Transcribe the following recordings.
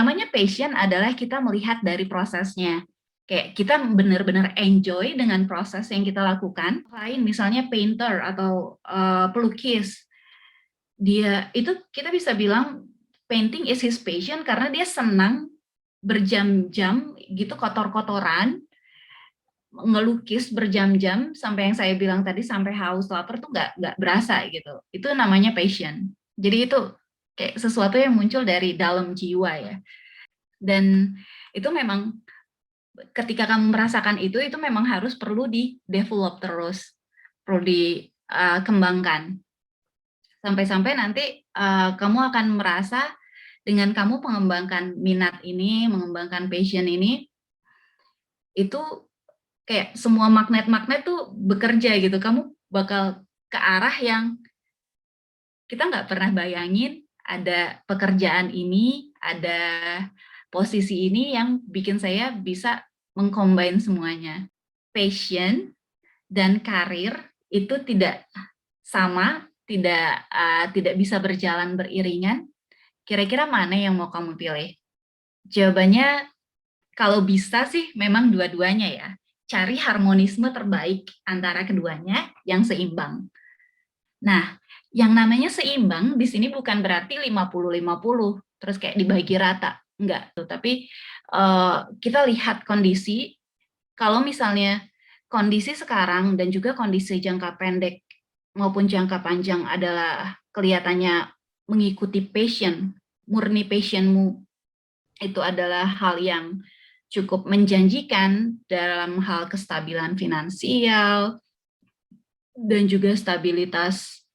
namanya passion adalah kita melihat dari prosesnya. Kayak kita benar-benar enjoy dengan proses yang kita lakukan. Lain misalnya painter atau pelukis, dia itu kita bisa bilang painting is his passion karena dia senang berjam-jam gitu kotor-kotoran ngelukis berjam-jam sampai yang saya bilang tadi sampai haus lapar tuh nggak berasa gitu. Itu namanya passion. Jadi itu kayak sesuatu yang muncul dari dalam jiwa ya. Dan itu memang ketika kamu merasakan itu memang harus perlu di develop terus, perlu dikembangkan sampai-sampai nanti kamu akan merasa dengan kamu mengembangkan minat ini, mengembangkan passion ini, itu kayak semua magnet-magnet tuh bekerja gitu. Kamu bakal ke arah yang kita nggak pernah bayangin ada pekerjaan ini, ada posisi ini yang bikin saya bisa mengcombine semuanya. Passion dan karir itu tidak sama, tidak bisa berjalan beriringan. Kira-kira mana yang mau kamu pilih? Jawabannya kalau bisa sih memang dua-duanya ya. Cari harmonisme terbaik antara keduanya yang seimbang. Nah, yang namanya seimbang di sini bukan berarti 50-50, terus kayak dibagi rata. Enggak, tuh. Tapi kita lihat kondisi, kalau misalnya kondisi sekarang dan juga kondisi jangka pendek maupun jangka panjang adalah kelihatannya mengikuti passion, murni passionmu itu adalah hal yang cukup menjanjikan dalam hal kestabilan finansial dan juga stabilitas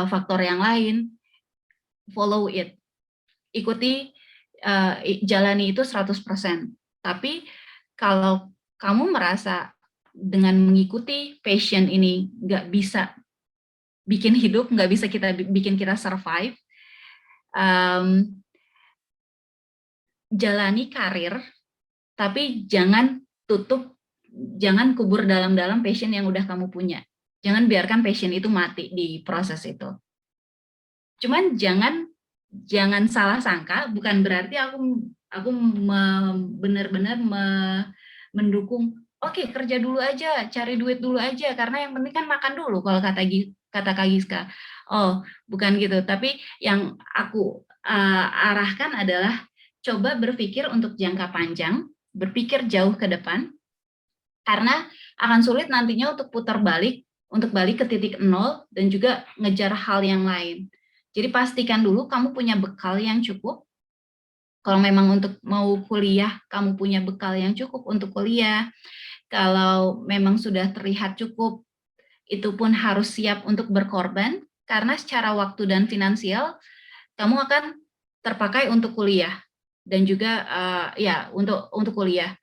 faktor yang lain, follow it. Ikuti, jalani itu 100%. Tapi kalau kamu merasa dengan mengikuti passion ini nggak bisa bikin hidup, nggak bisa bikin kita survive, jalani karir, tapi jangan kubur dalam-dalam passion yang udah kamu punya. Jangan biarkan passion itu mati di proses itu. Cuman jangan salah sangka, bukan berarti aku benar-benar mendukung, oke, kerja dulu aja, cari duit dulu aja, karena yang penting kan makan dulu kalau kata Kak Giska. Oh, bukan gitu. Tapi yang aku arahkan adalah coba berpikir untuk jangka panjang, berpikir jauh ke depan, karena akan sulit nantinya untuk balik ke titik nol dan juga ngejar hal yang lain. Jadi pastikan dulu kamu punya bekal yang cukup. Kalau memang untuk mau kuliah, kamu punya bekal yang cukup untuk kuliah. Kalau memang sudah terlihat cukup, itu pun harus siap untuk berkorban, karena secara waktu dan finansial, kamu akan terpakai untuk kuliah. Dan juga ya untuk kuliah,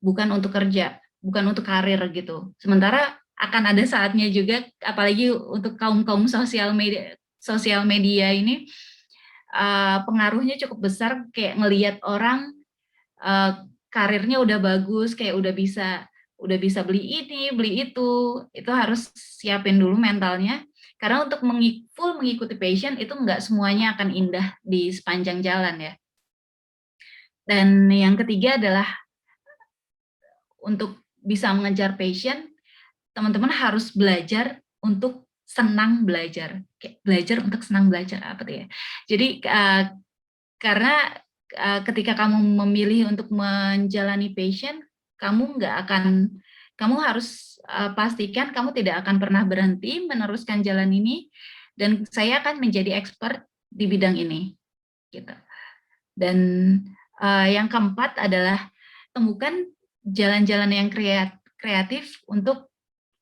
bukan untuk kerja, bukan untuk karir gitu. Sementara akan ada saatnya juga, apalagi untuk kaum sosial media ini, pengaruhnya cukup besar, kayak ngelihat orang karirnya udah bagus, kayak udah bisa beli ini, beli itu harus siapin dulu mentalnya. Karena untuk mengikuti passion itu nggak semuanya akan indah di sepanjang jalan ya. Dan yang ketiga adalah untuk bisa mengejar passion, teman-teman harus belajar untuk senang belajar. Kayak belajar untuk senang belajar apa tuh ya. Jadi karena ketika kamu memilih untuk menjalani passion, kamu harus pastikan kamu tidak akan pernah berhenti meneruskan jalan ini, dan saya akan menjadi expert di bidang ini. Gitu. Dan yang keempat adalah temukan jalan-jalan yang kreatif untuk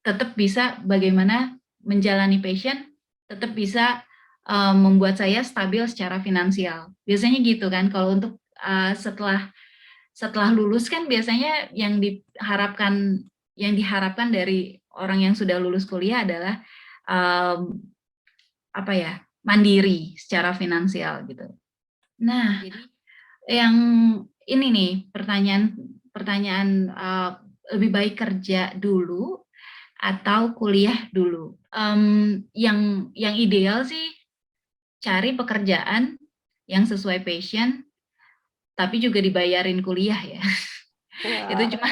tetap bisa bagaimana menjalani passion, tetap bisa membuat saya stabil secara finansial. Biasanya gitu kan, kalau untuk setelah lulus kan biasanya yang diharapkan dari orang yang sudah lulus kuliah adalah mandiri secara finansial gitu. Nah, jadi yang ini nih pertanyaan lebih baik kerja dulu atau kuliah dulu. Yang ideal sih cari pekerjaan yang sesuai passion, tapi juga dibayarin kuliah ya. Itu Wah, cuma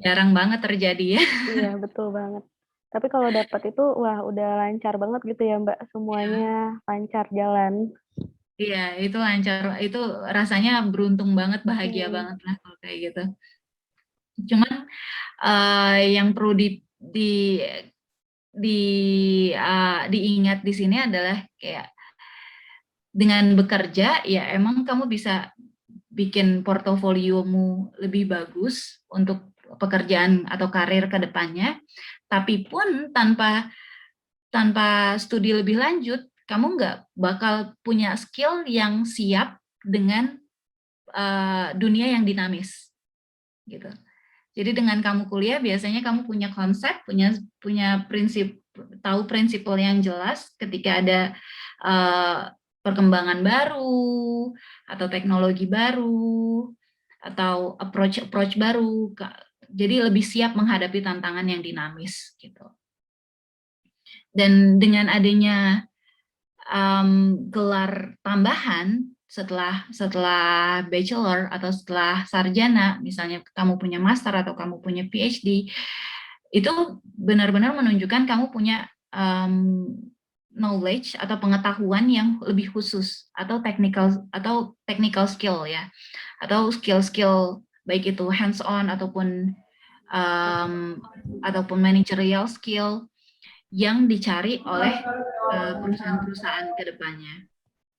jarang banget terjadi ya. iya betul banget. Tapi kalau dapat itu, wah udah lancar banget gitu ya Mbak, semuanya Ya, lancar jalan. iya, itu lancar, itu rasanya beruntung banget, bahagia Hmm. banget lah kalau kayak gitu. Cuman yang perlu di di diingat di sini adalah kayak dengan bekerja ya emang kamu bisa bikin portofoliomu lebih bagus untuk pekerjaan atau karir ke depannya, tapi pun tanpa tanpa studi lebih lanjut, kamu nggak bakal punya skill yang siap dengan dunia yang dinamis, gitu. Jadi dengan kamu kuliah, biasanya kamu punya konsep, punya prinsip, tahu prinsipal yang jelas ketika ada uh, perkembangan baru atau teknologi baru atau approach baru. Jadi lebih siap menghadapi tantangan yang dinamis gitu. Dan dengan adanya gelar tambahan setelah setelah bachelor atau setelah sarjana, misalnya kamu punya master atau kamu punya PhD, itu benar-benar menunjukkan kamu punya knowledge atau pengetahuan yang lebih khusus atau technical skill ya, atau skill-skill baik itu hands on ataupun managerial skill yang dicari oleh perusahaan-perusahaan ke depannya.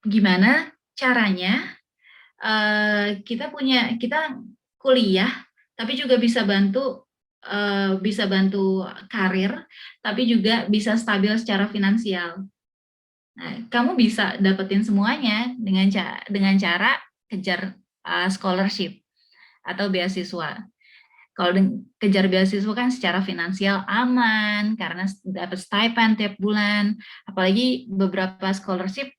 Gimana caranya kita kuliah tapi juga bisa bantu karir, tapi juga bisa stabil secara finansial. Nah, kamu bisa dapetin semuanya dengan cara kejar scholarship atau beasiswa. Kalau kejar beasiswa kan secara finansial aman karena dapat stipend tiap bulan. Apalagi beberapa scholarship,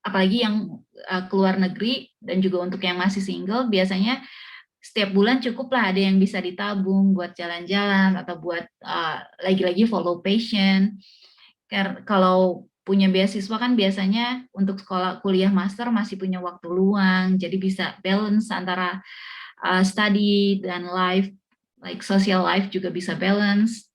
apalagi yang keluar negeri dan juga untuk yang masih single, biasanya setiap bulan cukuplah ada yang bisa ditabung buat jalan-jalan atau buat lagi-lagi follow passion. Kalau punya beasiswa kan biasanya untuk sekolah kuliah master masih punya waktu luang, jadi bisa balance antara study dan life, like social life juga bisa balance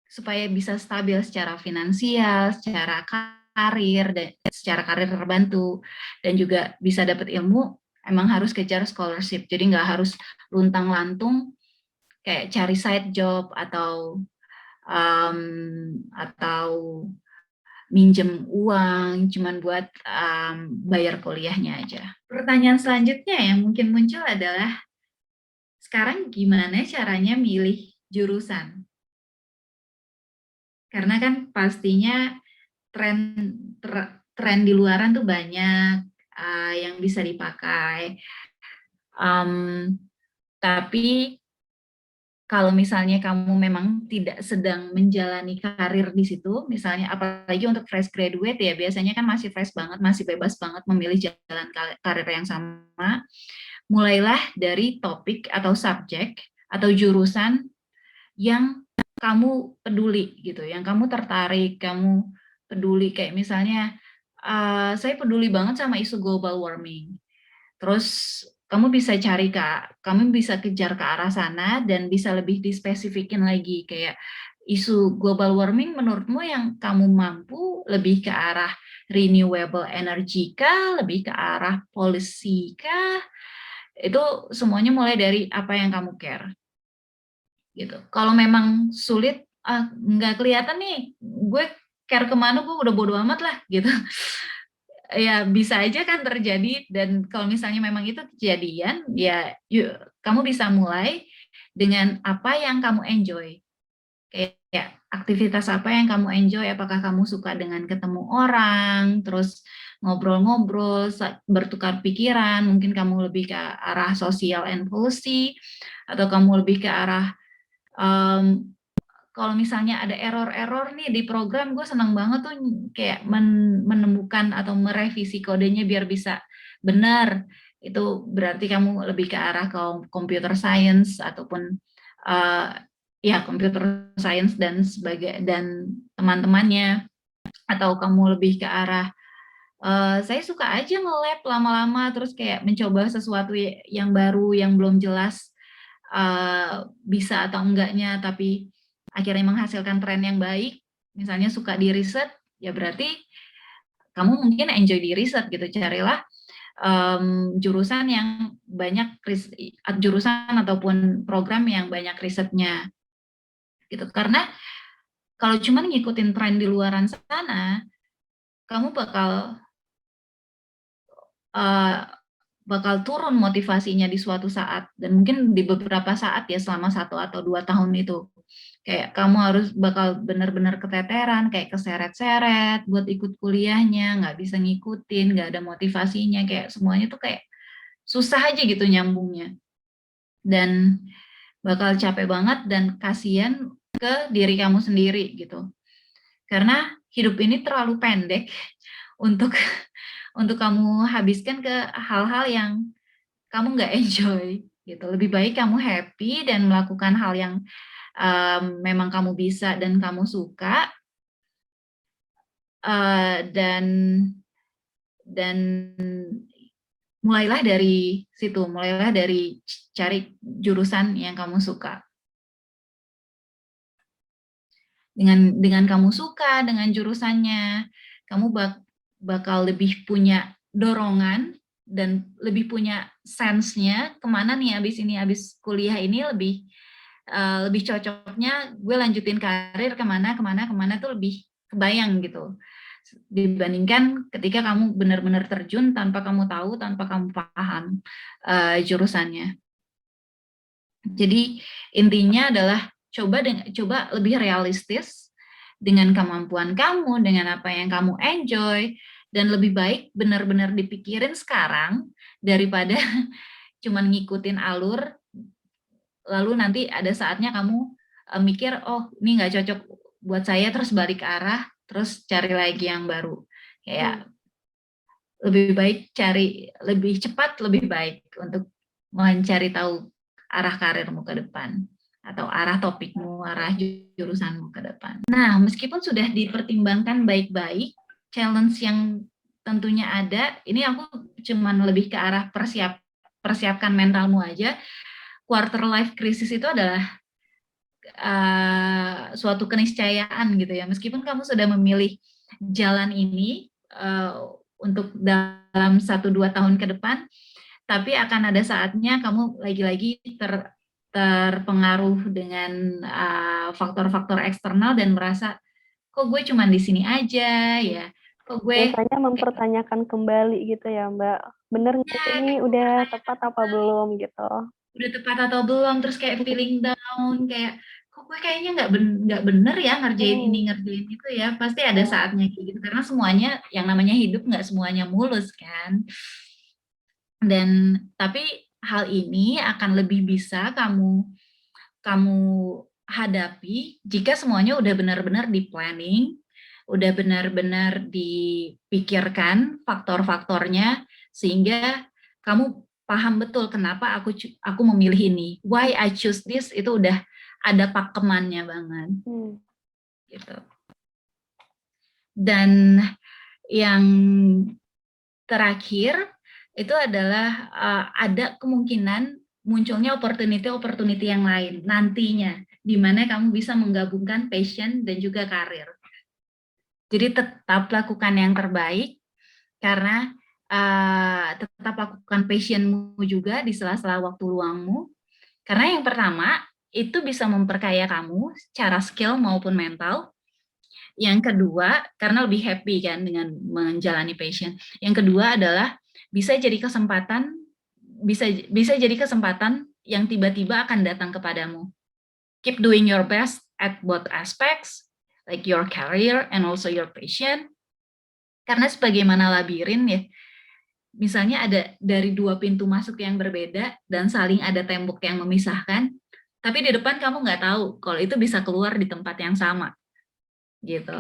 supaya bisa stabil secara finansial, secara karir dan secara karir terbantu dan juga bisa dapat ilmu. Emang harus kejar scholarship, jadi nggak harus luntang-lantung kayak cari side job um, atau minjem uang cuman buat bayar kuliahnya aja. Pertanyaan selanjutnya yang mungkin muncul adalah sekarang gimana caranya milih jurusan? Karena kan pastinya tren tren di luaran tuh banyak yang bisa dipakai. Tapi kalau misalnya kamu memang tidak sedang menjalani karir di situ, misalnya apalagi untuk fresh graduate ya, biasanya kan masih fresh banget, masih bebas banget memilih jalan karir yang sama. Mulailah dari topik atau subjek atau jurusan yang kamu peduli gitu, yang kamu tertarik, kamu peduli kayak misalnya saya peduli banget sama isu global warming. Terus kamu bisa kejar ke arah sana dan bisa lebih dispesifikin lagi kayak isu global warming menurutmu yang kamu mampu lebih ke arah renewable energy kah, lebih ke arah policy kah? Itu semuanya mulai dari apa yang kamu care gitu. Kalau memang sulit, nggak kelihatan nih, gue care kemana, gue udah bodo amat lah gitu. Ya bisa aja kan terjadi, dan kalau misalnya memang itu kejadian, ya kamu bisa mulai dengan apa yang kamu enjoy. Kayak aktivitas apa yang kamu enjoy, apakah kamu suka dengan ketemu orang, terus ngobrol-ngobrol, bertukar pikiran, mungkin kamu lebih ke arah social and policy, atau kamu lebih ke arah um, kalau misalnya ada error-error nih di program, gue senang banget tuh kayak menemukan atau merevisi kodenya biar bisa benar. Itu berarti kamu lebih ke arah ke computer science ataupun uh, ya computer science dan teman-temannya, atau kamu lebih ke arah Saya suka aja nge-lab lama-lama, terus kayak mencoba sesuatu yang baru, yang belum jelas bisa atau enggaknya, tapi akhirnya menghasilkan tren yang baik. Misalnya suka di riset, ya berarti kamu mungkin enjoy di riset gitu. Carilah jurusan yang banyak jurusan ataupun program yang banyak risetnya gitu. Karena kalau cuma ngikutin tren di luaran sana, kamu uh, bakal turun motivasinya di suatu saat, dan mungkin di beberapa saat ya, selama 1 atau 2 tahun itu kayak kamu harus bakal benar-benar keteteran, kayak keseret-seret buat ikut kuliahnya, nggak bisa ngikutin, nggak ada motivasinya, kayak semuanya tuh kayak susah aja gitu nyambungnya, dan bakal capek banget dan kasihan ke diri kamu sendiri gitu, karena hidup ini terlalu pendek untuk kamu habiskan ke hal-hal yang kamu nggak enjoy gitu. Lebih baik kamu happy dan melakukan hal yang memang kamu bisa dan kamu suka, dan mulailah dari situ, mulailah dari cari jurusan yang kamu suka. Dengan kamu suka dengan jurusannya, kamu bakal lebih punya dorongan dan lebih punya sense-nya kemana nih abis kuliah ini lebih cocoknya gue lanjutin karir kemana tuh lebih kebayang gitu, dibandingkan ketika kamu benar-benar terjun tanpa kamu tahu, tanpa kamu paham jurusannya. Jadi intinya adalah coba lebih realistis dengan kemampuan kamu, dengan apa yang kamu enjoy, dan lebih baik benar-benar dipikirin sekarang daripada cuman ngikutin alur, lalu nanti ada saatnya kamu mikir, oh ini nggak cocok buat saya, terus balik arah, terus cari lagi yang baru. Kayak lebih baik cari lebih cepat, lebih baik untuk mencari tahu arah karirmu ke depan, atau arah topikmu, arah jurusanmu ke depan. Nah, meskipun sudah dipertimbangkan baik-baik, challenge yang tentunya ada, ini aku cuman lebih ke arah persiapkan mentalmu aja. Quarter life crisis itu adalah suatu keniscayaan gitu ya. Meskipun kamu sudah memilih jalan ini untuk dalam 1-2 tahun ke depan, tapi akan ada saatnya kamu lagi-lagi terpengaruh dengan faktor-faktor eksternal dan merasa kok gue cuma di sini aja ya, kok gue biasanya mempertanyakan kembali gitu ya Mbak, bener nggak sih ini udah tepat apa belum gitu. udah tepat atau belum, terus kayak feeling down, kayak kok gue kayaknya nggak bener ya ngerjain ini ngerjain itu ya. Pasti ada saatnya kayak gitu, karena semuanya yang namanya hidup nggak semuanya mulus kan. Dan tapi hal ini akan lebih bisa kamu kamu hadapi jika semuanya udah benar-benar di planning, udah benar-benar dipikirkan faktor-faktornya, sehingga kamu paham betul kenapa aku memilih ini, why I choose this, itu udah ada pakemannya banget gitu. Dan yang terakhir itu adalah ada kemungkinan munculnya opportunity yang lain nantinya, di mana kamu bisa menggabungkan passion dan juga karir. Jadi tetap lakukan yang terbaik, karena tetap lakukan passionmu juga di sela-sela waktu luangmu. Karena yang pertama, itu bisa memperkaya kamu secara skill maupun mental. Yang kedua, karena lebih happy kan dengan menjalani passion. Yang kedua adalah bisa jadi kesempatan yang tiba-tiba akan datang kepadamu. Keep doing your best at both aspects, like your career and also your passion. Karena sebagaimana labirin ya, misalnya ada dari 2 pintu masuk yang berbeda dan saling ada tembok yang memisahkan, tapi di depan kamu nggak tahu kalau itu bisa keluar di tempat yang sama gitu.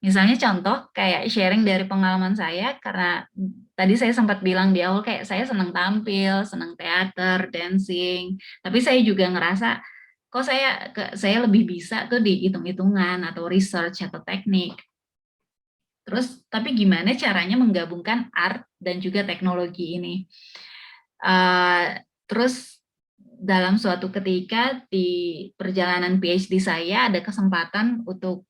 Misalnya contoh kayak sharing dari pengalaman saya, karena tadi saya sempat bilang di awal kayak saya senang tampil, senang teater, dancing, tapi saya juga ngerasa kok saya lebih bisa tuh di hitung-hitungan atau research atau teknik. Terus, tapi gimana caranya menggabungkan art dan juga teknologi ini? Terus dalam suatu ketika di perjalanan PhD saya ada kesempatan untuk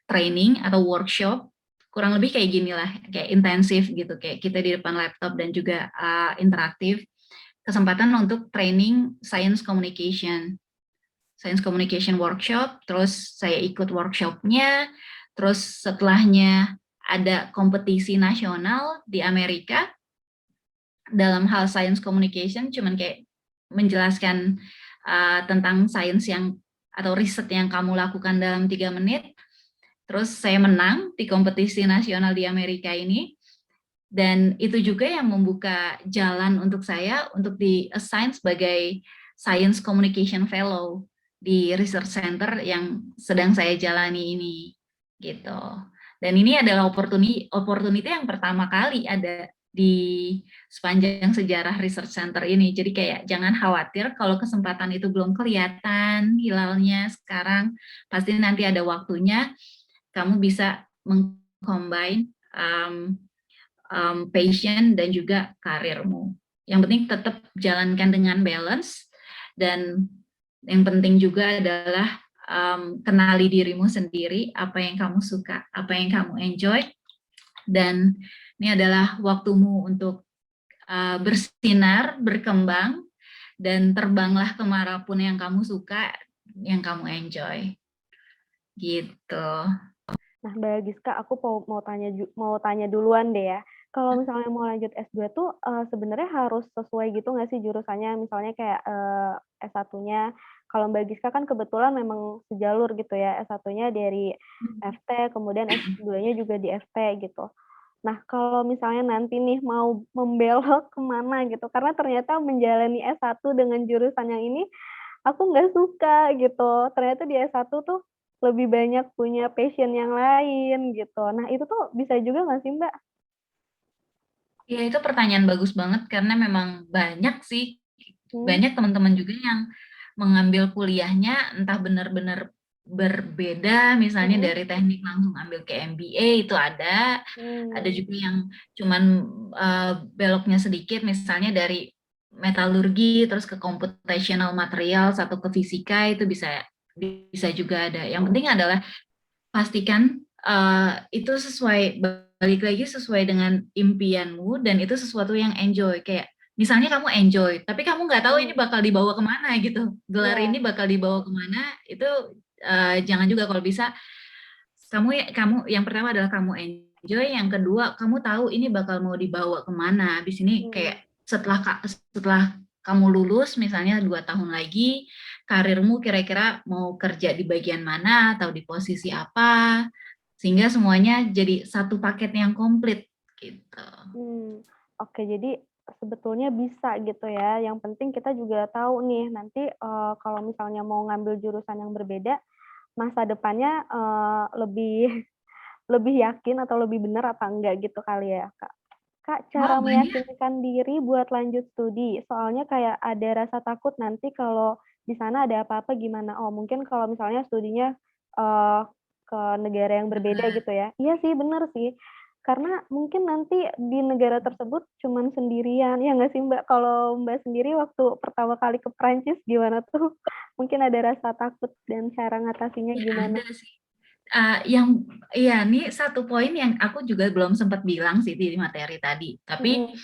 training atau workshop, kurang lebih kayak gini lah, kayak intensif gitu, kayak kita di depan laptop dan juga interaktif. Kesempatan untuk training science communication workshop, terus saya ikut workshopnya, terus setelahnya ada kompetisi nasional di Amerika dalam hal science communication, cuman kayak menjelaskan tentang sains yang atau riset yang kamu lakukan dalam 3 menit. Terus saya menang di kompetisi nasional di Amerika ini, dan itu juga yang membuka jalan untuk saya untuk di-assign sebagai Science Communication Fellow di Research Center yang sedang saya jalani ini, gitu. Dan ini adalah opportunity yang pertama kali ada di sepanjang sejarah Research Center ini. Jadi kayak jangan khawatir kalau kesempatan itu belum kelihatan hilalnya sekarang, pasti nanti ada waktunya kamu bisa mengcombine passion dan juga karirmu. Yang penting tetap jalankan dengan balance, dan yang penting juga adalah kenali dirimu sendiri, apa yang kamu suka, apa yang kamu enjoy, dan ini adalah waktumu untuk bersinar, berkembang, dan terbanglah kemanapun yang kamu suka, yang kamu enjoy. Gitu. Nah, Mbak Giska, aku mau tanya duluan deh ya. Kalau misalnya mau lanjut S2 tuh sebenarnya harus sesuai gitu nggak sih jurusannya? Misalnya kayak S1-nya, kalau Mbak Giska kan kebetulan memang sejalur gitu ya, S1-nya dari FT, kemudian S2-nya juga di FT gitu. Nah, kalau misalnya nanti nih mau membelok kemana gitu, karena ternyata menjalani S1 dengan jurusan yang ini, aku nggak suka gitu. Ternyata di S1 tuh lebih banyak punya passion yang lain gitu. Nah, itu tuh bisa juga nggak sih, Mbak? Ya, itu pertanyaan bagus banget karena memang banyak sih, Hmm. banyak teman-teman juga yang mengambil kuliahnya entah benar-benar berbeda, misalnya Mhm. dari teknik langsung ambil ke MBA itu ada Mmm. juga yang cuman beloknya sedikit, misalnya dari metalurgi terus ke computational materials atau ke fisika, itu bisa bisa juga ada. Yang penting adalah pastikan itu sesuai, balik lagi sesuai dengan impianmu, dan itu sesuatu yang enjoy. Kayak misalnya kamu enjoy, tapi kamu nggak tahu ini Mhm. bakal dibawa kemana gitu. Gelar Iya. ini bakal dibawa kemana, itu jangan juga. Kalau bisa, kamu yang pertama adalah kamu enjoy, yang kedua kamu tahu ini bakal mau dibawa kemana. Habis ini Mhm. kayak setelah kamu lulus, misalnya 2 tahun lagi, karirmu kira-kira mau kerja di bagian mana atau di posisi apa, sehingga semuanya jadi satu paket yang komplit gitu. Oke, jadi sebetulnya bisa gitu ya, yang penting kita juga tahu nih nanti, kalau misalnya mau ngambil jurusan yang berbeda, masa depannya, lebih lebih yakin atau lebih benar apa enggak gitu kali ya, Kak? Kak, Oh, cara banyak. meyakinkan diri buat lanjut studi, soalnya kayak ada rasa takut nanti kalau di sana ada apa-apa gimana. Oh, mungkin kalau misalnya studinya, eee, ke negara yang berbeda gitu ya. Iya sih, bener sih. Karena mungkin nanti di negara tersebut cuman sendirian, ya nggak sih, Mbak? Kalau Mbak sendiri waktu pertama kali ke Prancis gimana tuh? Mungkin ada rasa takut dan cara ngatasinnya Ya, gimana? ada sih. Yang iya, nih satu poin yang aku juga belum sempat bilang sih di materi tadi. Tapi Mhm.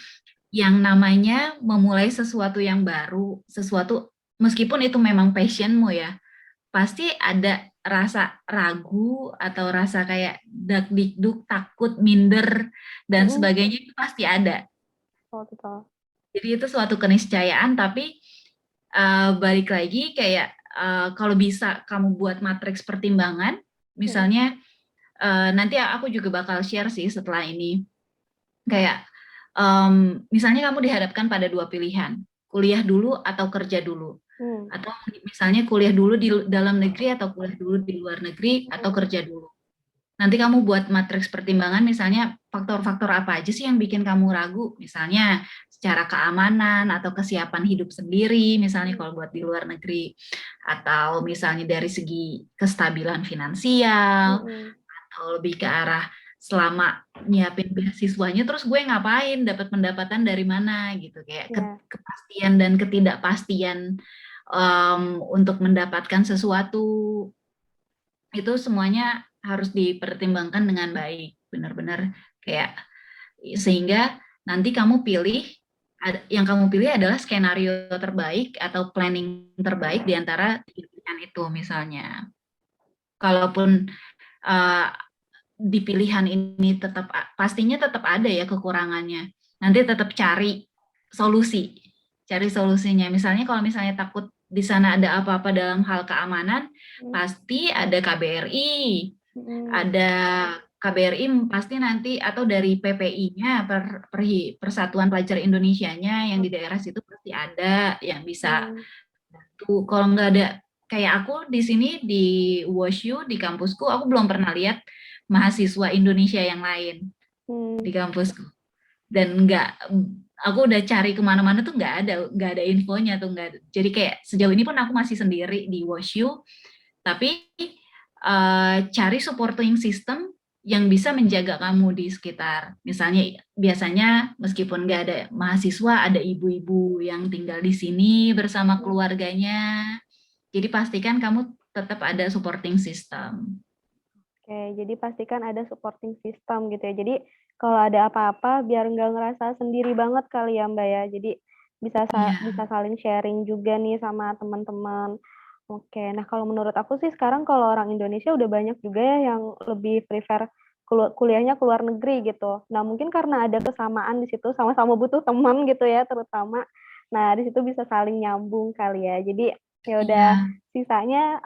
yang namanya memulai sesuatu yang baru, sesuatu meskipun itu memang passionmu ya, pasti ada rasa ragu atau rasa kayak dak dikduk, takut, minder dan Mhm. sebagainya, itu pasti ada. Oh, betul. Jadi itu suatu keniscayaan, tapi balik lagi kayak kalau bisa kamu buat matriks pertimbangan, Mhm. misalnya nanti aku juga bakal share sih setelah ini. Kayak misalnya kamu dihadapkan pada 2 pilihan, kuliah dulu atau kerja dulu. Mmm. Atau misalnya kuliah dulu di dalam negeri atau kuliah dulu di luar negeri atau Mhm. kerja dulu. Nanti kamu buat matriks pertimbangan, misalnya faktor-faktor apa aja sih yang bikin kamu ragu, misalnya secara keamanan atau kesiapan hidup sendiri, misalnya Mmm. kalau buat di luar negeri, atau misalnya dari segi kestabilan finansial, Mhm. atau lebih ke arah selama nyiapin beasiswanya, terus gue ngapain, dapat pendapatan dari mana gitu, kayak Ya. kepastian dan ketidakpastian untuk mendapatkan sesuatu itu semuanya harus dipertimbangkan dengan baik, benar-benar kayak sehingga nanti kamu pilih yang kamu pilih adalah skenario terbaik atau planning terbaik di antara pilihan itu misalnya. Kalaupun uh, di pilihan ini tetap pastinya tetap ada ya kekurangannya. Nanti tetap cari solusi. Cari solusinya. Misalnya kalau misalnya takut di sana ada apa-apa dalam hal keamanan, pasti ada KBRI. Ada KBRI pasti nanti atau dari PPI-nya Persatuan Pelajar Indonesianya yang di daerah situ pasti ada yang bisa bantu. Kalau nggak ada kayak aku di sini di WashU di kampusku, aku belum pernah lihat mahasiswa Indonesia yang lain di kampusku. Dan aku udah cari kemana-mana tuh nggak ada infonya tuh nggak. Jadi kayak sejauh ini pun aku masih sendiri di WashU, tapi cari supporting system yang bisa menjaga kamu di sekitar. Misalnya biasanya meskipun nggak ada mahasiswa, ada ibu-ibu yang tinggal di sini bersama keluarganya. Jadi pastikan kamu tetap ada supporting system. Oke, jadi pastikan ada supporting system gitu ya. Jadi kalau ada apa-apa biar nggak ngerasa sendiri banget kali ya Mbak ya. Jadi bisa bisa saling sharing juga nih sama teman-teman. Oke, nah kalau menurut aku sih sekarang kalau orang Indonesia udah banyak juga ya yang lebih prefer kuliahnya ke luar negeri gitu. Nah mungkin karena ada kesamaan di situ, sama-sama butuh teman gitu ya terutama. Nah di situ bisa saling nyambung kali ya. Jadi ya udah sisanya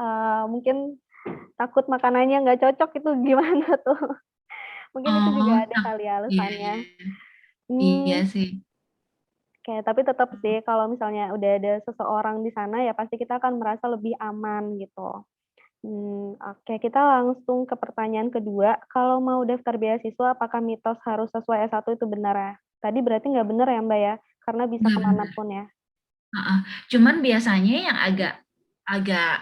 mungkin takut makanannya nggak cocok itu gimana tuh? Mungkin itu juga ada kali ya alasannya. Iya sih. Oke, tapi tetap sih kalau misalnya udah ada seseorang di sana ya pasti kita akan merasa lebih aman gitu. Oke, kita langsung ke pertanyaan kedua. Kalau mau daftar beasiswa, apakah mitos harus sesuai S1 itu benar ya? Tadi berarti nggak benar ya Mbak ya? Karena bisa kemanapun ya. Cuman biasanya yang agak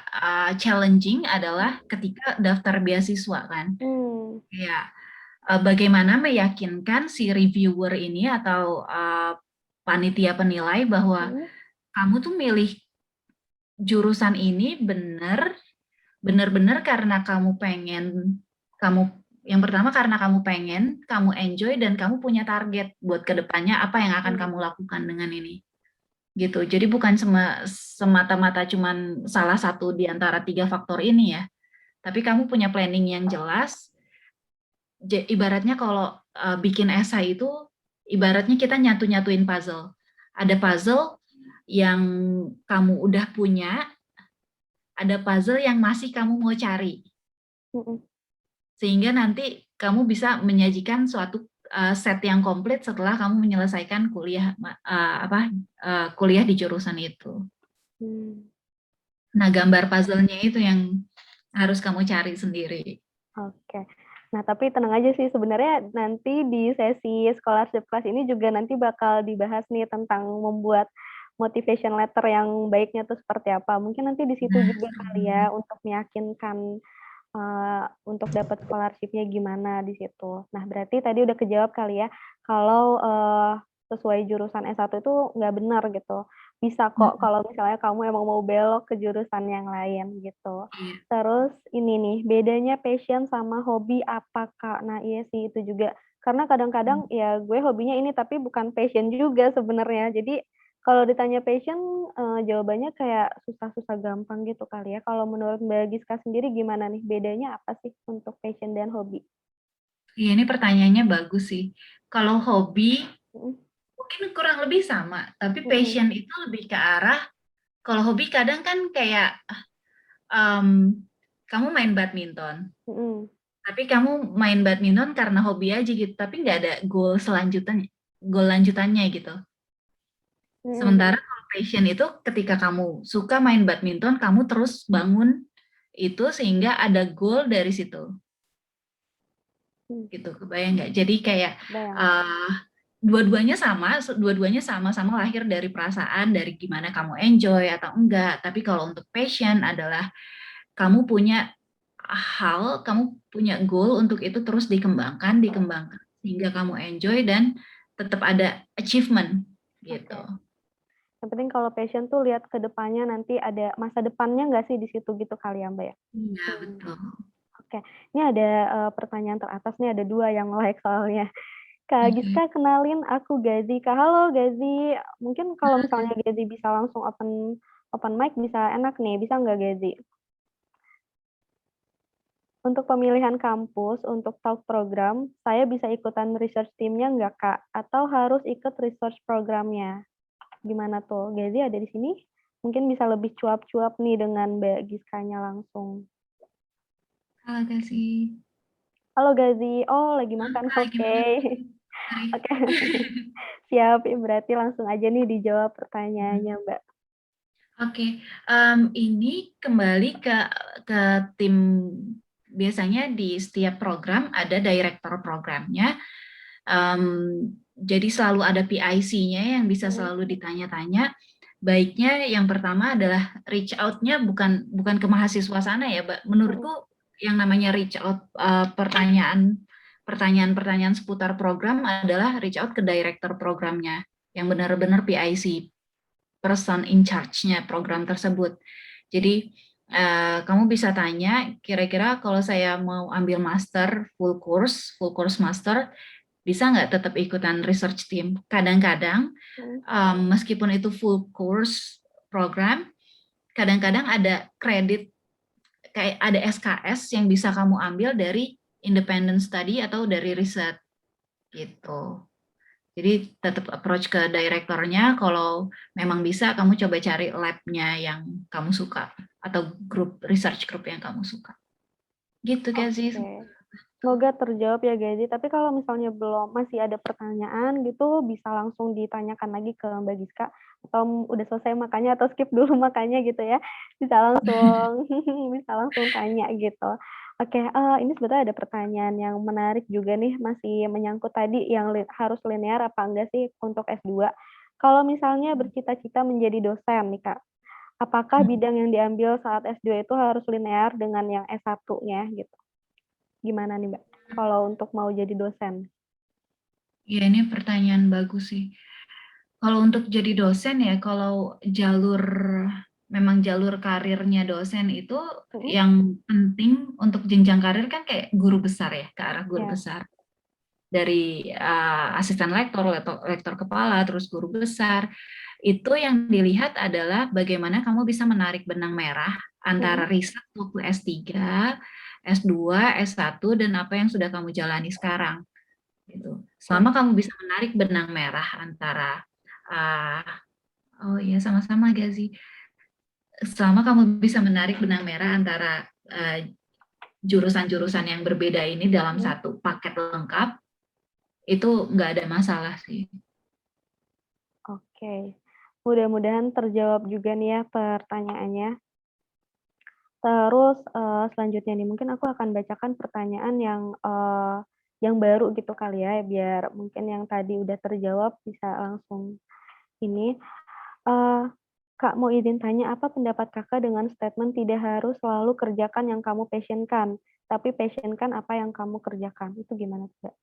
challenging adalah ketika daftar beasiswa kan. Ya, bagaimana meyakinkan si reviewer ini atau panitia penilai bahwa kamu tuh milih jurusan ini benar-benar karena kamu pengen, yang pertama karena kamu pengen, kamu enjoy dan kamu punya target buat kedepannya apa yang akan kamu lakukan dengan ini. Gitu. Jadi bukan semata-mata cuman salah satu di antara 3 faktor ini ya. Tapi kamu punya planning yang jelas. Ibaratnya kalau bikin esai itu ibaratnya kita nyatuin puzzle. Ada puzzle yang kamu udah punya, ada puzzle yang masih kamu mau cari. Sehingga nanti kamu bisa menyajikan suatu set yang komplit setelah kamu menyelesaikan kuliah di jurusan itu. Nah, gambar puzzle-nya itu yang harus kamu cari sendiri. Oke. Nah, tapi tenang aja sih sebenarnya nanti di sesi scholarship class ini juga nanti bakal dibahas nih tentang membuat motivation letter yang baiknya tuh seperti apa. Mungkin nanti di situ juga kali ya untuk meyakinkan untuk dapat scholarship-nya gimana di situ. Nah, berarti tadi udah kejawab kali ya, kalau sesuai jurusan S1 itu nggak benar gitu. Bisa kok kalau misalnya kamu emang mau belok ke jurusan yang lain gitu. Terus ini nih, bedanya passion sama hobi apa Kak? Nah iya sih itu juga. Karena kadang-kadang ya gue hobinya ini tapi bukan passion juga sebenarnya. Jadi kalau ditanya passion, jawabannya kayak susah-susah gampang gitu kali ya. Kalau menurut Mbak Giska sendiri gimana nih? Bedanya apa sih untuk passion dan hobi? Iya, ini pertanyaannya bagus sih. Kalau hobi, mungkin kurang lebih sama. Tapi passion itu lebih ke arah, kalau hobi kadang kan kayak, kamu main badminton. Tapi kamu main badminton karena hobi aja gitu. Tapi nggak ada goal lanjutannya gitu. Sementara kalau passion itu ketika kamu suka main badminton, kamu terus bangun itu sehingga ada goal dari situ. Gitu, kebayang nggak? Jadi kayak dua-duanya sama-sama lahir dari perasaan, dari gimana kamu enjoy atau enggak. Tapi kalau untuk passion adalah kamu punya hal, kamu punya goal untuk itu terus dikembangkan, dikembangkan sehingga kamu enjoy dan tetap ada achievement gitu. Oke. Yang penting kalau passion tuh lihat ke depannya nanti ada masa depannya nggak sih di situ gitu kali ya, Mbak, ya? Iya, Hmm. betul. Oke. Ini ada, pertanyaan teratas nih, ada 2 yang like soalnya. Kak Oke. Giska, kenalin aku Gazi. Kak, halo Gazi. Mungkin kalau misalnya Gazi bisa langsung open open mic bisa enak nih, bisa nggak Gazi? Untuk pemilihan kampus untuk talk program, saya bisa ikutan research team-nya nggak, Kak? Atau harus ikut research programnya? Gimana tuh? Gazi ada di sini? Mungkin bisa lebih cuap-cuap nih dengan Mbak Giskanya langsung. Halo kasih. Halo Gazi, oh lagi makan, Lagi oke. mana? Sorry. Oke, siap. Berarti langsung aja nih dijawab pertanyaannya, Mbak. Oke, ini kembali ke tim. Biasanya di setiap program ada director programnya. Jadi selalu ada PIC-nya yang bisa selalu ditanya-tanya. Baiknya yang pertama adalah reach out-nya bukan ke mahasiswa sana ya, Mbak. Menurutku yang namanya reach out, pertanyaan-pertanyaan seputar program adalah reach out ke director programnya yang benar-benar PIC, person in charge-nya program tersebut. Jadi kamu bisa tanya, kira-kira kalau saya mau ambil master full course master, bisa nggak tetap ikutan research team? Kadang-kadang meskipun itu full course program, kadang-kadang ada kredit, kayak ada SKS yang bisa kamu ambil dari independent study atau dari riset gitu. Jadi tetap approach ke direkturnya, kalau memang bisa kamu coba cari lab-nya yang kamu suka atau grup research group yang kamu suka. Gitu guys sih. Oke. Semoga terjawab ya, Gazi. Tapi kalau misalnya belum masih ada pertanyaan gitu, bisa langsung ditanyakan lagi ke Mbak Giska, atau udah selesai makannya atau skip dulu makannya gitu ya. Bisa langsung bisa langsung tanya gitu. Oke, ini sebenarnya ada pertanyaan yang menarik juga nih, masih menyangkut tadi yang harus linear apa enggak sih untuk S2. Kalau misalnya bercita-cita menjadi dosen nih, Kak, apakah bidang yang diambil saat S2 itu harus linear dengan yang S1-nya gitu? Gimana nih, Mbak, kalau untuk mau jadi dosen? Ya ini pertanyaan bagus sih. Kalau untuk jadi dosen ya, kalau memang jalur karirnya dosen itu yang penting untuk jenjang karir kan kayak guru besar ya, ke arah guru Ya. besar. Dari asisten lektor, lektor kepala, terus guru besar. Itu yang dilihat adalah bagaimana kamu bisa menarik benang merah antara riset waktu S3, S2, S1, dan apa yang sudah kamu jalani sekarang. Gitu. Selama kamu bisa menarik benang merah antara uh, oh ya sama-sama Gazi. Selama kamu bisa menarik benang merah antara jurusan-jurusan yang berbeda ini dalam satu paket lengkap, itu nggak ada masalah sih. Oke. Mudah-mudahan terjawab juga nih ya pertanyaannya. Terus, selanjutnya nih mungkin aku akan bacakan pertanyaan yang baru gitu kali ya, biar mungkin yang tadi udah terjawab bisa langsung ini. Kak, mau izin tanya, apa pendapat Kakak dengan statement tidak harus selalu kerjakan yang kamu passion-kan, tapi passion-kan apa yang kamu kerjakan? Itu gimana, Kak?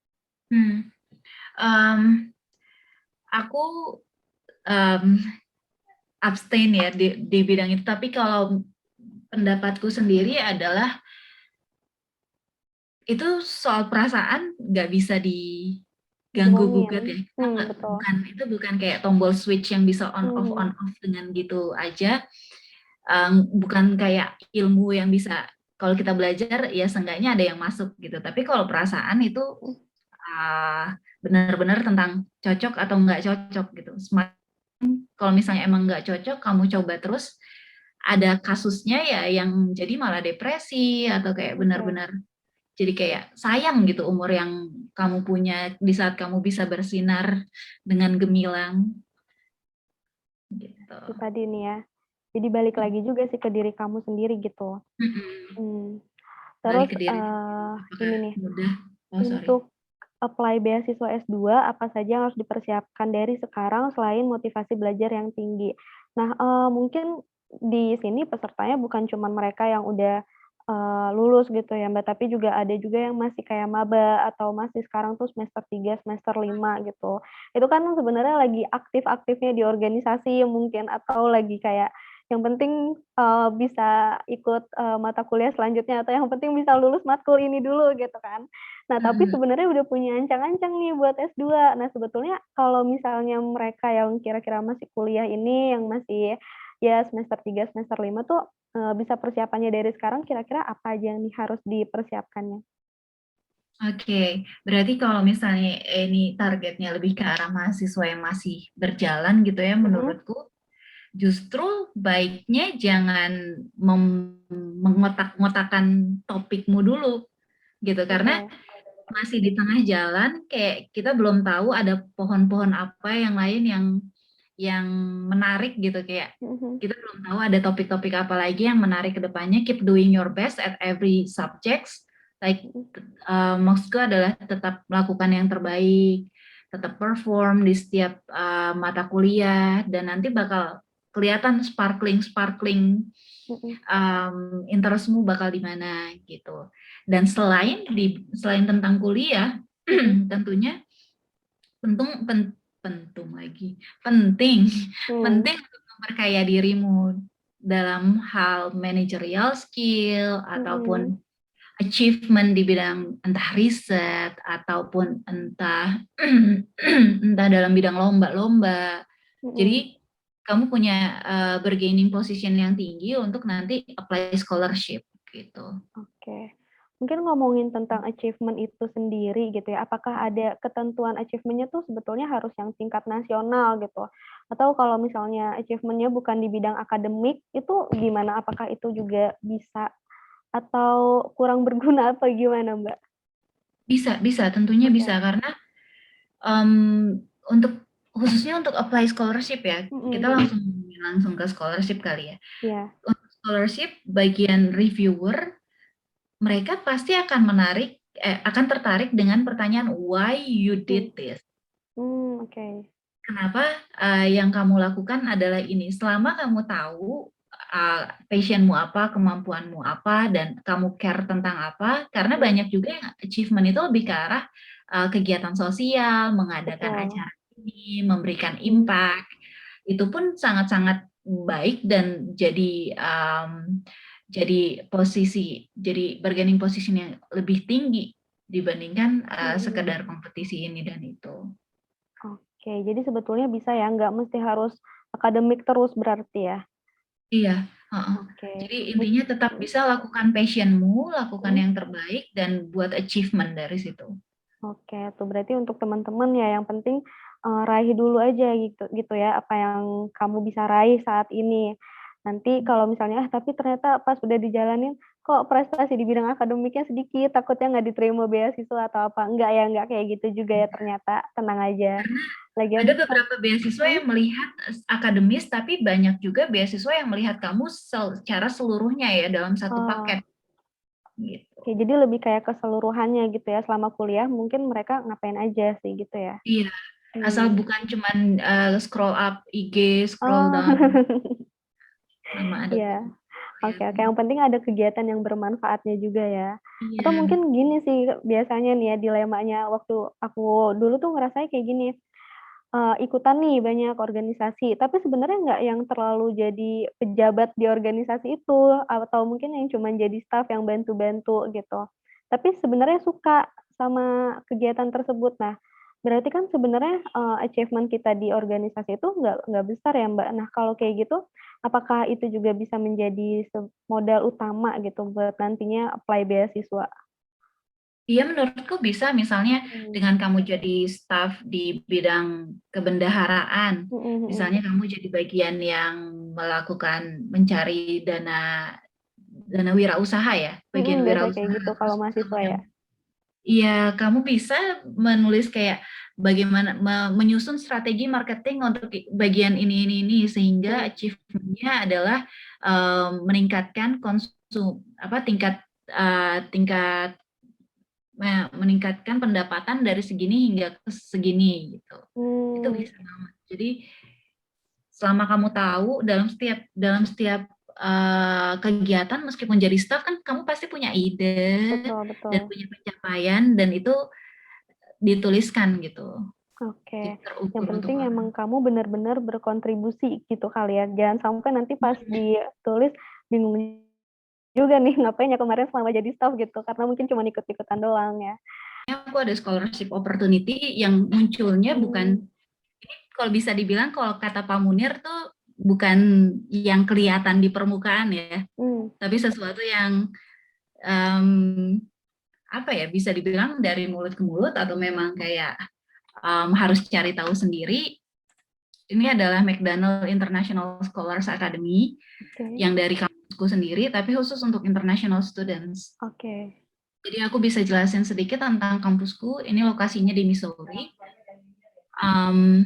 Aku abstain ya di bidang itu, tapi kalau pendapatku sendiri adalah itu soal perasaan nggak bisa diganggu gugat ya. Betul. Itu bukan kayak tombol switch yang bisa on off dengan gitu aja. Bukan kayak ilmu yang bisa kalau kita belajar ya seenggaknya ada yang masuk gitu. Tapi kalau perasaan itu benar-benar tentang cocok atau nggak cocok gitu. Kalau misalnya emang nggak cocok, kamu coba terus, ada kasusnya ya yang jadi malah depresi atau kayak benar-benar jadi kayak sayang gitu umur yang kamu punya di saat kamu bisa bersinar dengan gemilang. Gitu. Itu tadi nih ya. Jadi balik lagi juga sih ke diri kamu sendiri gitu. Terus, Balik ke diri. ini nih, Mudah. untuk apply beasiswa S2, apa saja yang harus dipersiapkan dari sekarang selain motivasi belajar yang tinggi? Nah, mungkin di sini pesertanya bukan cuma mereka yang udah lulus gitu ya, Mbak, tapi juga ada juga yang masih kayak maba atau masih sekarang tuh semester 3 semester 5 gitu. Itu kan sebenarnya lagi aktif-aktifnya di organisasi mungkin atau lagi kayak yang penting, bisa ikut, mata kuliah selanjutnya atau yang penting bisa lulus matkul ini dulu gitu kan. Nah, tapi Mhm. sebenarnya udah punya ancang-ancang nih buat S2. Nah, sebetulnya kalau misalnya mereka yang kira-kira masih kuliah ini, yang masih ya semester 3 semester 5 tuh, bisa persiapannya dari sekarang kira-kira apa aja yang harus dipersiapkannya? Oke, berarti kalau misalnya ini targetnya lebih ke arah mahasiswa yang masih berjalan gitu ya, Mhm, menurutku justru baiknya jangan mengotak-ngotakan topikmu dulu gitu, karena oke. masih di tengah jalan kayak kita belum tahu ada pohon-pohon apa yang lain yang menarik gitu, kayak Mhm, kita belum tahu ada topik-topik apa lagi yang menarik ke depannya. Keep doing your best at every subjects, like mhm, maksudku adalah tetap melakukan yang terbaik, tetap perform di setiap mata kuliah, dan nanti bakal kelihatan sparkling mhm, interestmu bakal di mana gitu. Dan selain tentang kuliah, mhm, tentunya penting penting lagi penting mmm, penting untuk memperkaya dirimu dalam hal managerial skill mhm, ataupun achievement di bidang entah riset ataupun entah entah dalam bidang lomba-lomba. mhm. Jadi kamu punya bargaining position yang tinggi untuk nanti apply scholarship gitu. Oke. Mungkin ngomongin tentang achievement itu sendiri gitu ya, apakah ada ketentuan achievement-nya tuh sebetulnya harus yang tingkat nasional gitu? Atau kalau misalnya achievement-nya bukan di bidang akademik, itu gimana? Apakah itu juga bisa atau kurang berguna apa gimana, Mbak? Bisa, bisa, tentunya bisa Oke. karena untuk khususnya untuk apply scholarship ya, Mhm, kita mhm. langsung langsung ke scholarship kali ya. Iya, Untuk scholarship, bagian reviewer, mereka pasti akan tertarik dengan pertanyaan why you mhm. did this. Oke. Kenapa yang kamu lakukan adalah ini. Selama kamu tahu passionmu apa, kemampuanmu apa, dan kamu care tentang apa, karena Mhm, banyak juga yang achievement itu lebih ke arah kegiatan sosial, mengadakan betul. acara ini, memberikan Mhm, impact, itu pun sangat-sangat baik dan jadi bargaining position yang lebih tinggi dibandingkan mhm. sekedar kompetisi ini dan itu. Oke, jadi sebetulnya bisa ya, nggak mesti harus akademik terus berarti ya? Iya, heeh. Oke. Jadi intinya tetap Mhm, bisa lakukan passion-mu, lakukan mhm. yang terbaik dan buat achievement dari situ. Oke, tuh berarti untuk teman-teman ya yang penting, raih dulu aja gitu gitu ya, apa yang kamu bisa raih saat ini. Nanti kalau misalnya, tapi ternyata pas udah dijalanin, kok prestasi di bidang akademiknya sedikit, takutnya nggak diterima beasiswa atau apa. Enggak ya, enggak kayak gitu juga ya ternyata, tenang aja. Karena ada Lagian beberapa beasiswa mhm? yang melihat akademis, tapi banyak juga beasiswa yang melihat kamu secara seluruhnya ya dalam satu Oh, paket gitu. oke, jadi lebih kayak keseluruhannya gitu ya, selama kuliah mungkin mereka ngapain aja sih gitu ya? Iya, asal Mmm. bukan cuman scroll up IG, scroll Oh. down sama ada Iya. Oke, oke, tutorialnya. yang penting ada kegiatan yang bermanfaatnya juga ya. Atau Iya, mungkin gini sih biasanya nih ya dilemanya waktu aku dulu tuh ngerasanya kayak gini, ikutan nih banyak organisasi, tapi sebenarnya nggak yang terlalu jadi pejabat di organisasi itu, atau mungkin yang cuman jadi staf yang bantu-bantu gitu. Tapi sebenarnya suka sama kegiatan tersebut. Nah, berarti kan sebenarnya, achievement kita di organisasi itu nggak besar ya, Mbak. Nah, kalau kayak gitu, apakah itu juga bisa menjadi modal utama gitu buat nantinya apply beasiswa? iya, menurutku bisa misalnya Mmm, dengan kamu jadi staff di bidang kebendaharaan. mhm, mhm. Misalnya kamu jadi bagian yang mencari dana dana wirausaha ya, Mhm, bagian biasanya kayak wirausaha. gitu kalau Terus mahasiswa ya? iya, kamu bisa menulis kayak bagaimana menyusun strategi marketing untuk bagian ini sehingga Mhm. achievement-nya adalah meningkatkan tingkat tingkat meningkatkan pendapatan dari segini hingga ke segini gitu. Itu Mmm, bisa banget. Jadi selama kamu tahu dalam setiap kegiatan meskipun jadi staff kan kamu pasti punya ide Betul dan betul. punya pencapaian dan itu dituliskan gitu. Jadi Oke, yang terukur untuk penting emang orang. kamu benar-benar berkontribusi gitu kali ya, jangan sampai nanti pas ditulis bingung juga nih ngapain ya kemarin selama jadi staff gitu, karena mungkin cuma ikut-ikutan doang ya. Aku ada scholarship opportunity yang munculnya Mmm, bukan, kalau bisa dibilang kalau kata Pak Munir tuh bukan yang kelihatan di permukaan ya, mmm, tapi sesuatu yang um, apa ya, bisa dibilang dari mulut ke mulut atau memang kayak harus cari tahu sendiri. Ini adalah McDonald International Scholars Academy oke yang dari kampusku sendiri, tapi khusus untuk international students. oke. Jadi aku bisa jelasin sedikit tentang kampusku. Ini lokasinya di Missouri. Um,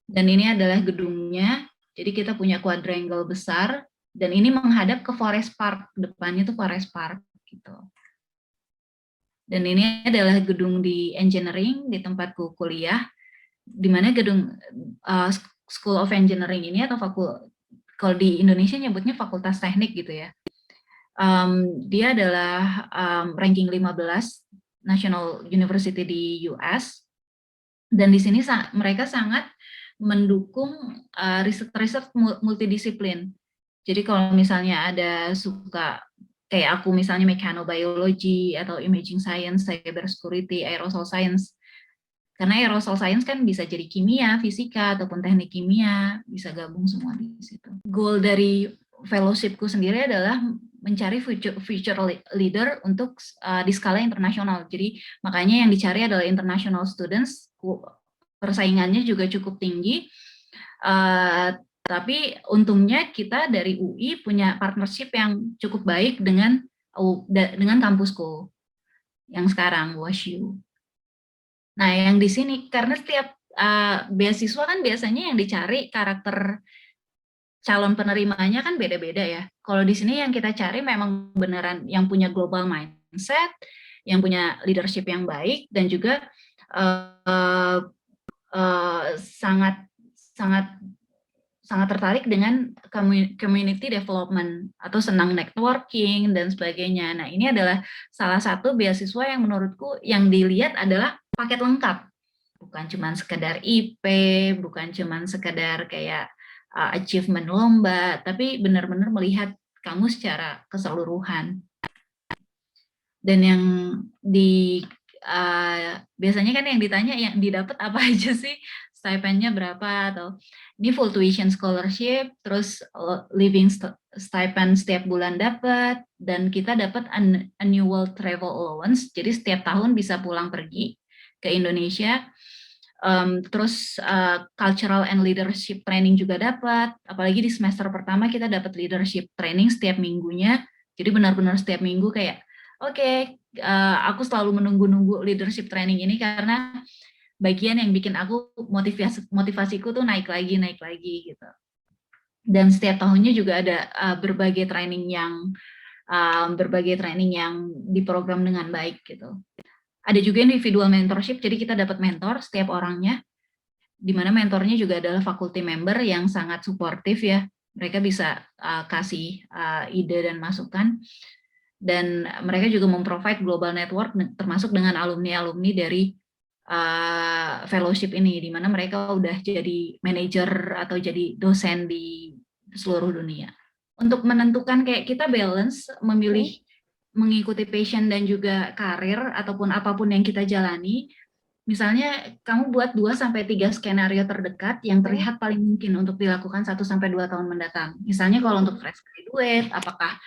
dan ini adalah gedungnya. Jadi kita punya quadrangle besar dan ini menghadap ke Forest Park. Depannya tuh Forest Park gitu. Dan ini adalah gedung di engineering di tempatku kuliah, di mana gedung School of Engineering ini atau kalau di Indonesia nyebutnya Fakultas Teknik gitu ya. Dia adalah ranking 15 National University di US, dan di sini mereka sangat mendukung riset-riset multidisiplin. Jadi kalau misalnya ada suka kayak aku misalnya mechanobiology atau imaging science, cyber security, aerosol science. Karena aerosol science kan bisa jadi kimia, fisika, ataupun teknik kimia, bisa gabung semua di situ. Goal dari fellowshipku sendiri adalah mencari future leader untuk di skala internasional. Jadi makanya yang dicari adalah international students. Persaingannya juga cukup tinggi. Tapi untungnya kita dari UI punya partnership yang cukup baik dengan kampusku yang sekarang, WashU. Nah, yang di sini karena setiap beasiswa kan biasanya yang dicari karakter calon penerimanya kan beda-beda ya. Kalau di sini yang kita cari memang beneran yang punya global mindset, yang punya leadership yang baik, dan juga sangat sangat sangat tertarik dengan community development atau senang networking dan sebagainya. Nah, ini adalah salah satu beasiswa yang menurutku yang dilihat adalah paket lengkap. Bukan cuma sekedar IP, bukan cuma sekedar kayak achievement lomba, tapi benar-benar melihat kamu secara keseluruhan. Dan yang biasanya kan yang ditanya yang didapat apa aja sih, stipendnya berapa, atau ini full tuition scholarship, terus living stipend setiap bulan dapat, dan kita dapat annual travel allowance, jadi setiap tahun bisa pulang pergi ke Indonesia. Terus cultural and leadership training juga dapat, apalagi di semester pertama kita dapat leadership training setiap minggunya, jadi benar-benar setiap minggu kayak oke, aku selalu menunggu-nunggu leadership training ini karena bagian yang bikin aku motivasiku tuh naik lagi gitu. Dan setiap tahunnya juga ada berbagai training yang diprogram dengan baik gitu. Ada juga individual mentorship, jadi kita dapat mentor setiap orangnya, di mana mentornya juga adalah faculty member yang sangat suportif ya. Mereka bisa kasih ide dan masukan. Dan mereka juga memprovide global network termasuk dengan alumni-alumni dari fellowship ini, di mana mereka udah jadi manajer atau jadi dosen di seluruh dunia. Untuk menentukan kayak kita balance memilih mengikuti passion dan juga karir ataupun apapun yang kita jalani. Misalnya kamu buat 2-3 skenario terdekat yang terlihat paling mungkin untuk dilakukan 1-2 tahun mendatang. Misalnya kalau untuk fresh graduate, apakah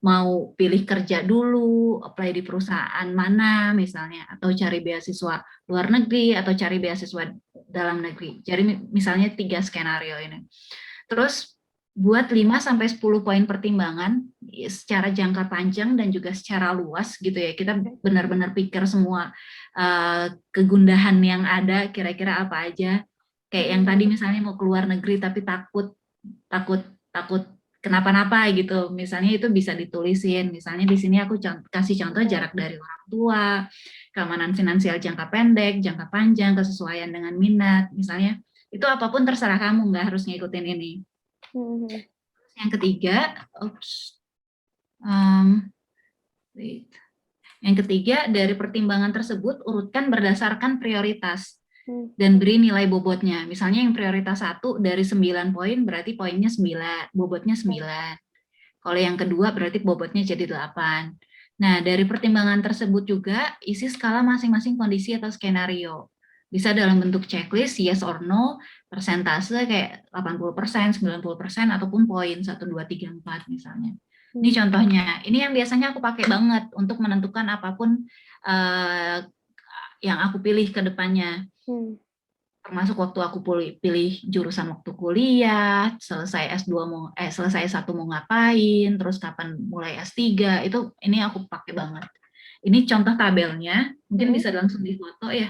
mau pilih kerja dulu, apply di perusahaan mana misalnya, atau cari beasiswa luar negeri, atau cari beasiswa dalam negeri. Jadi misalnya 3 skenario ini. Terus buat 5-10 poin pertimbangan secara jangka panjang dan juga secara luas gitu ya. Kita benar-benar pikir semua kegundahan yang ada, kira-kira apa aja. Kayak yang tadi misalnya mau keluar negeri tapi takut kenapa-napa gitu. Misalnya itu bisa ditulisin. Misalnya di sini aku kasih contoh jarak dari orang tua, keamanan finansial jangka pendek, jangka panjang, kesesuaian dengan minat. Misalnya itu apapun terserah kamu, nggak harus ngikutin ini. Yang ketiga, um, wait. Yang ketiga, dari pertimbangan tersebut urutkan berdasarkan prioritas dan beri nilai bobotnya. Misalnya yang prioritas 1 dari 9 poin berarti poinnya 9, bobotnya 9. Kalau yang kedua berarti bobotnya jadi 8. Nah, dari pertimbangan tersebut juga isi skala masing-masing kondisi atau skenario. Bisa dalam bentuk checklist, yes or no, persentase kayak 80%, 90%, ataupun poin 1, 2, 3, 4 misalnya. Ini contohnya, ini yang biasanya aku pakai banget untuk menentukan apapun yang aku pilih ke depannya. Termasuk waktu aku pilih jurusan waktu kuliah, selesai S2 selesai S1 mau ngapain, terus kapan mulai S3, itu ini aku pakai banget. Ini contoh tabelnya, mungkin bisa langsung difoto ya.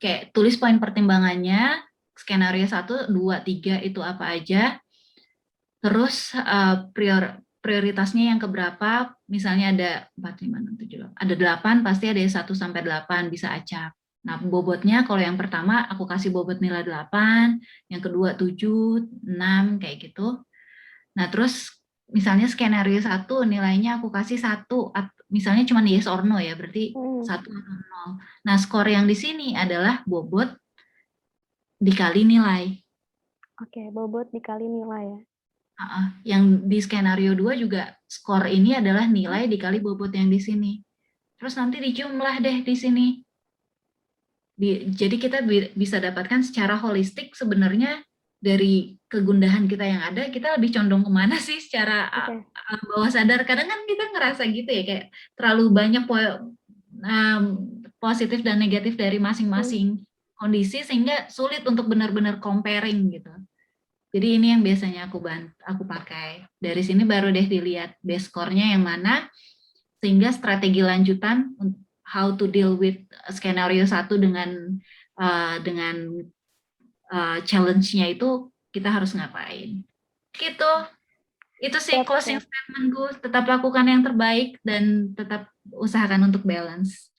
Kayak tulis poin pertimbangannya, skenario 1, 2, 3 itu apa aja, terus prioritasnya yang keberapa, misalnya ada 4, 5, 6, 7, 8. Ada 8, pasti ada 1 sampai 8, bisa acak. Nah, bobotnya kalau yang pertama aku kasih bobot nilai 8, yang kedua 7, 6, kayak gitu. Nah, terus misalnya skenario 1 nilainya aku kasih 1, misalnya cuma yes or no ya, berarti 1 atau 0. Nah, skor yang di sini adalah bobot dikali nilai. Oke, bobot dikali nilai ya. Yang di skenario 2 juga skor ini adalah nilai dikali bobot yang di sini. Terus nanti dijumlah deh di sini. Jadi kita bisa dapatkan secara holistik sebenarnya dari kegundahan kita yang ada, kita lebih condong kemana sih secara bawah sadar. Kadang kan kita ngerasa gitu ya, kayak terlalu banyak positif dan negatif dari masing-masing kondisi, sehingga sulit untuk benar-benar comparing gitu. Jadi ini yang biasanya aku pakai. Dari sini baru deh dilihat base score-nya yang mana, sehingga strategi lanjutan how to deal with skenario 1 dengan challenge-nya itu kita harus ngapain. Gitu. Itu sih closing statement-ku. Tetap lakukan yang terbaik dan tetap usahakan untuk balance.